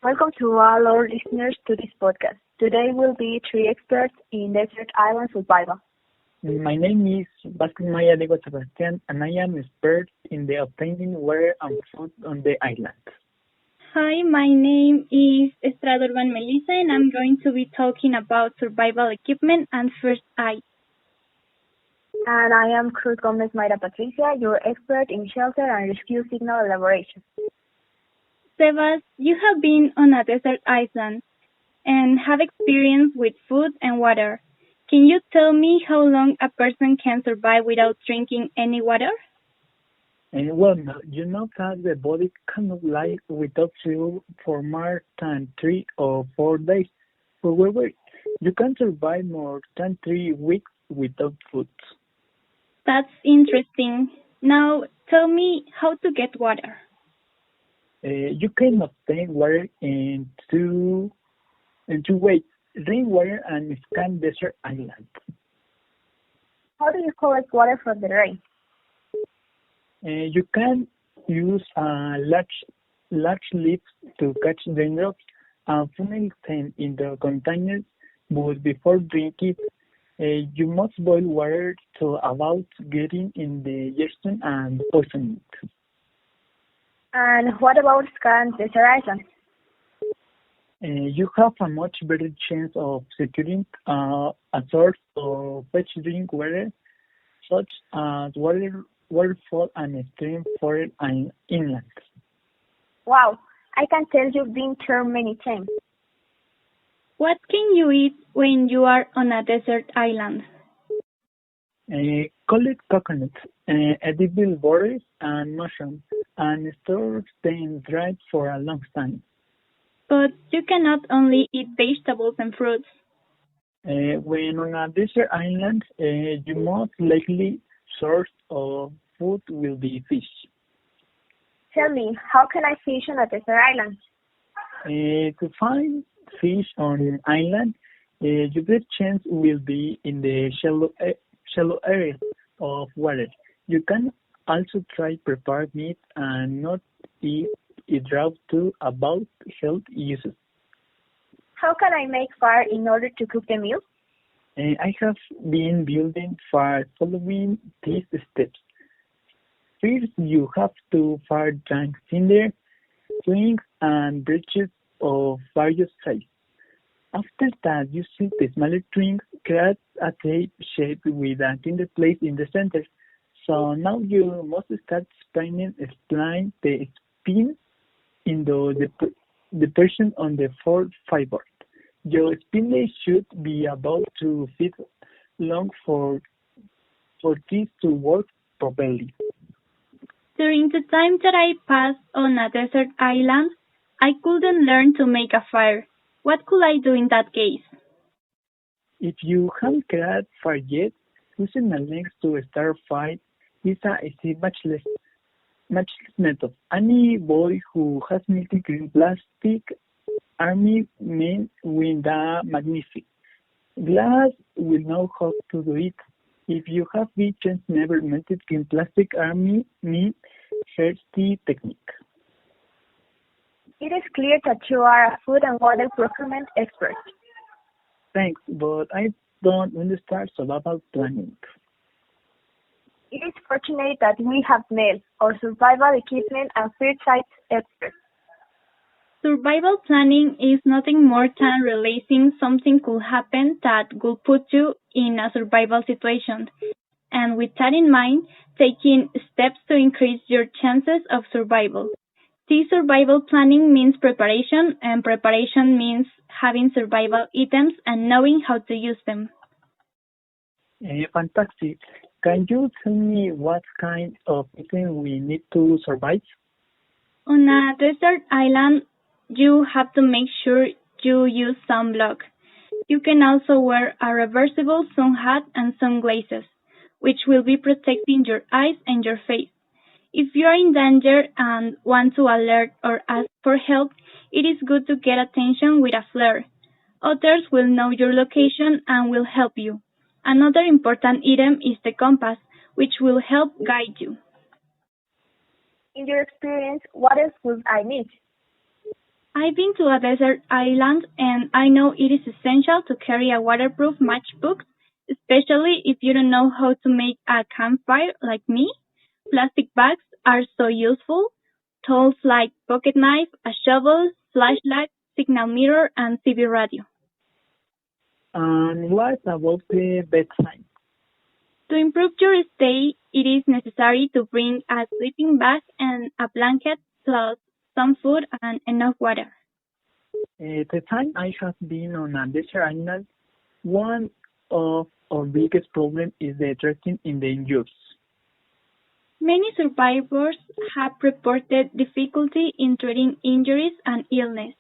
Welcome to all our listeners to this podcast. Today will be three experts in desert island survival. My name is Vázquez Mayra Sebastián, and I am expert in the obtaining water and food on the island. Hi, my name is Estrada Melisa, and I'm going to be talking about survival equipment and first aid. And I am Cruz Gómez Mayra Patricia, your expert in shelter and rescue signal elaboration. Sebas, you have been on a desert island and have experience with food and water. Can you tell me how long a person can survive without drinking any water? You know that the body cannot live without fuel for more than 3 or 4 days. However, you can survive more than 3 weeks without food. That's interesting. Now, tell me how to get water. You can obtain water in two ways: rainwater and scan desert island. How do you collect water from the rain? You can use large leaves to catch raindrops and funnel them in the containers, but before drinking, you must boil water to avoid getting in the germ and poisoning it. And what about scanned desert island? You have a much better chance of securing a source of fresh drink water, such as waterfall and stream forest and inland. Wow, I can tell you've been there many times. What can you eat when you are on a desert island? Collect coconuts, edible berries, and mushrooms, and store them dried for a long time. But you cannot only eat vegetables and fruits. When on a desert island, your most likely source of food will be fish. Tell me, how can I fish on a desert island? To find fish on an island, your best chance will be in the shallow areas of water. You can also try prepared meat and not eat it raw to avoid health issues. How can I make fire in order to cook the meal? I have been building fire following these steps. First, you have to fire giant cinders, swings, and branches of various sizes. After that, you set the smaller strings, create a tape shape with a tinder placed in the center. So now you must start spinning the spin into the person on the fourth fiber. Your spindle should be about 2 feet long for this to work properly. During the time that I passed on a desert island, I couldn't learn to make a fire. What could I do in that case? If you haven't created fire yet, using a length to start fire is a easy matchless method. Anybody who has melted green plastic army men with a magnificent glass will know how to do it. If you have just never melted green plastic army men, here's the technique. It is clear that you are a food and water procurement expert. Thanks, but I don't understand survival planning. It is fortunate that we have made our survival equipment and first aid experts. Survival planning is nothing more than realizing something could happen that will put you in a survival situation, and with that in mind, taking steps to increase your chances of survival. This survival planning means preparation, and preparation means having survival items and knowing how to use them. Fantastic. Can you tell me what kind of item we need to survive? On a desert island, you have to make sure you use sunblock. You can also wear a reversible sun hat and sunglasses, which will be protecting your eyes and your face. If you are in danger and want to alert or ask for help, it is good to get attention with a flare. Others will know your location and will help you. Another important item is the compass, which will help guide you. In your experience, what else would I need? I've been to a desert island and I know it is essential to carry a waterproof matchbook, especially if you don't know how to make a campfire like me. Plastic bags are so useful. Tools like pocket knife, a shovel, flashlight, signal mirror, and CB radio. And what about the bedside? To improve your stay, it is necessary to bring a sleeping bag and a blanket plus some food and enough water. The time I have been on a desert island, one of our biggest problems is the dressing in the injuries. Many survivors have reported difficulty in treating injuries and illness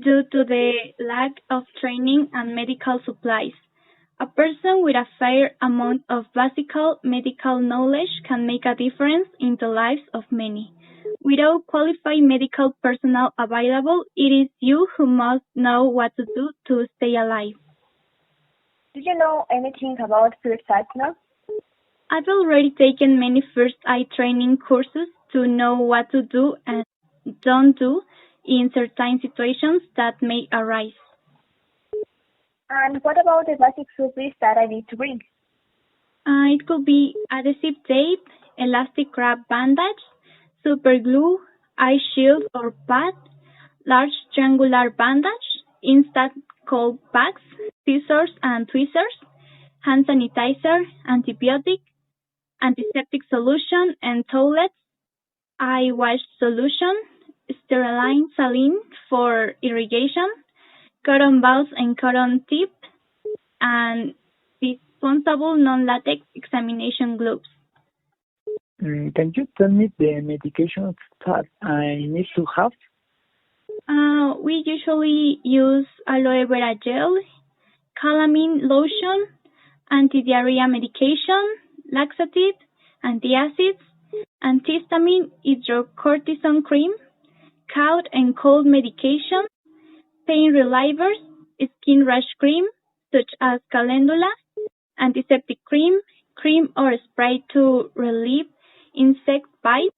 due to the lack of training and medical supplies. A person with a fair amount of basic medical knowledge can make a difference in the lives of many. Without qualified medical personnel available, it is you who must know what to do to stay alive. Do you know anything about first aid now? I've already taken many first aid training courses to know what to do and don't do in certain situations that may arise. And what about the basic supplies that I need to bring? It could be adhesive tape, elastic wrap bandage, super glue, eye shield or pad, large triangular bandage, instant cold packs, scissors and tweezers, hand sanitizer, antibiotic, antiseptic solution and towelettes, eye wash solution, steriline saline for irrigation, cotton balls and cotton tip, and disposable non-latex examination gloves. Can you tell me the medications that I need to have? We usually use aloe vera gel, calamine lotion, anti-diarrhea medication, laxative, antacids, antihistamine hydrocortisone cream, cough and cold medication, pain relievers, skin rash cream, such as calendula, antiseptic cream, cream or spray to relieve insect bites,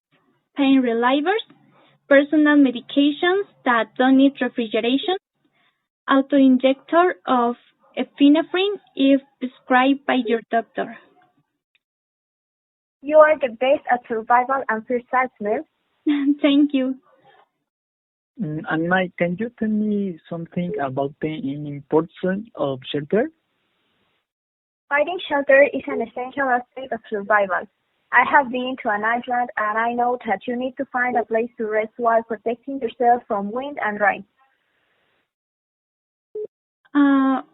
pain relievers, personal medications that don't need refrigeration, auto-injector of epinephrine if prescribed by your doctor. You are the best at survival and first aid, Mel. Thank you. And Mike, can you tell me something about the importance of shelter? Finding shelter is an essential aspect of survival. I have been to an island and I know that you need to find a place to rest while protecting yourself from wind and rain.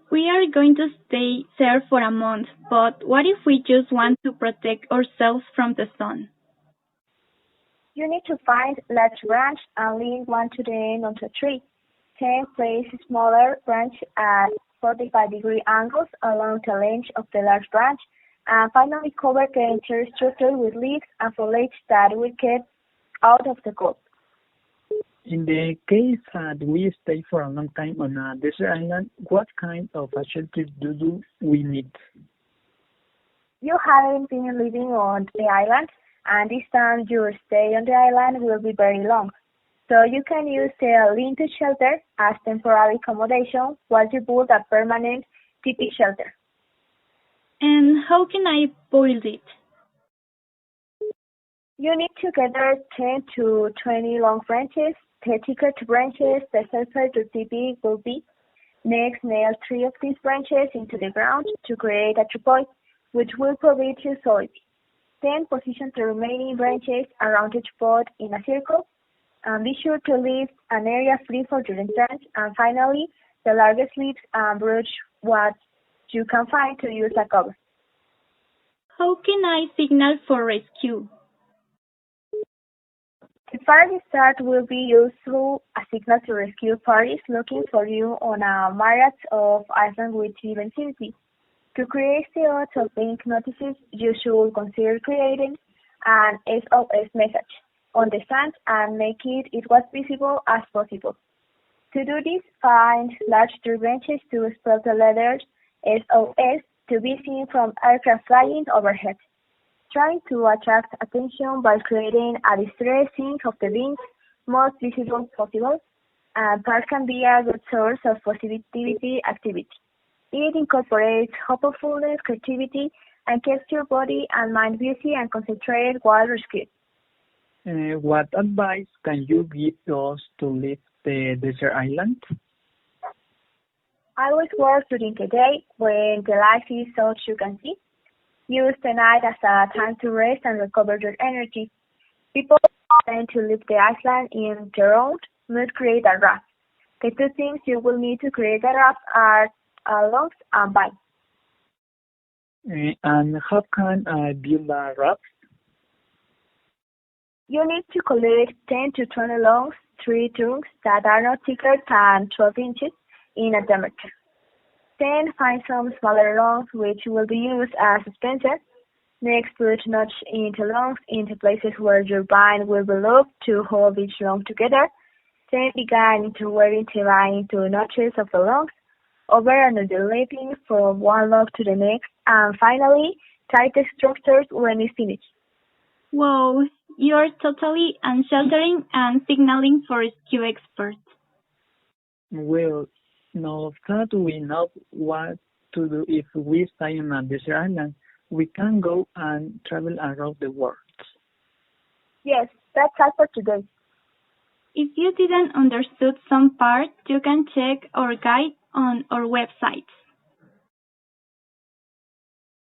We are going to stay there for a month, but what if we just want to protect ourselves from the sun? You need to find large branch and link one to the end of the tree. Then place smaller branch at 45-degree angles along the length of the large branch, and finally cover the entire structure with leaves and foliage that will get out of the cold. In the case that we stay for a long time on a desert island, what kind of a shelter do we need? You haven't been living on the island, and this time your stay on the island will be very long. So you can use the lean-to shelter as temporary accommodation while you build a permanent teepee shelter. And how can I build it? You need to gather 10 to 20 long branches. The thicker the branches, the safer the teepee will be. Next, nail 3 of these branches into the ground to create a tripod, which will provide you solid. Then position the remaining branches around the tripod in a circle, and be sure to leave an area free for your entrance. And finally, the largest leaves and brush what you can find to use a cover. How can I signal for rescue? The fire start will be used through a signal to rescue parties looking for you on a myriad of islands with even vicinity. To create the odds of being notices, you should consider creating an SOS message on the sand and make it as visible as possible. To do this, find large tree branches to spell the letters SOS to be seen from aircraft flying overhead. Trying to attract attention by creating a distress scene of the beings most visible possible, and park can be a good source of positivity activity. It incorporates hopefulness, creativity, and keeps your body and mind busy and concentrated while rescued. What advice can you give us to leave the desert island? Always work during the day when the light is such you can see. Use the night as a time to rest and recover your energy. People tend to leave the island in their own, must create a raft. The two things you will need to create a raft are logs and bike. And how can I build a raft? You need to collect 10 to 20 logs, 3 trunks that are not thicker than 12 inches in a diameter. Then find some smaller logs which will be used as suspenders. Next, put knots into logs into places where your vine will be looped to hold each log together. Then begin interweaving the vine into notches of the logs, over and underlapping from one log to the next, and finally, tie the structures when it's finished. Wow, you're totally unsheltering and signaling for rescue experts. Well, now that we know what to do if we stay on a desert island, we can go and travel around the world. Yes, that's all for today. If you didn't understood some part, you can check our guide on our website.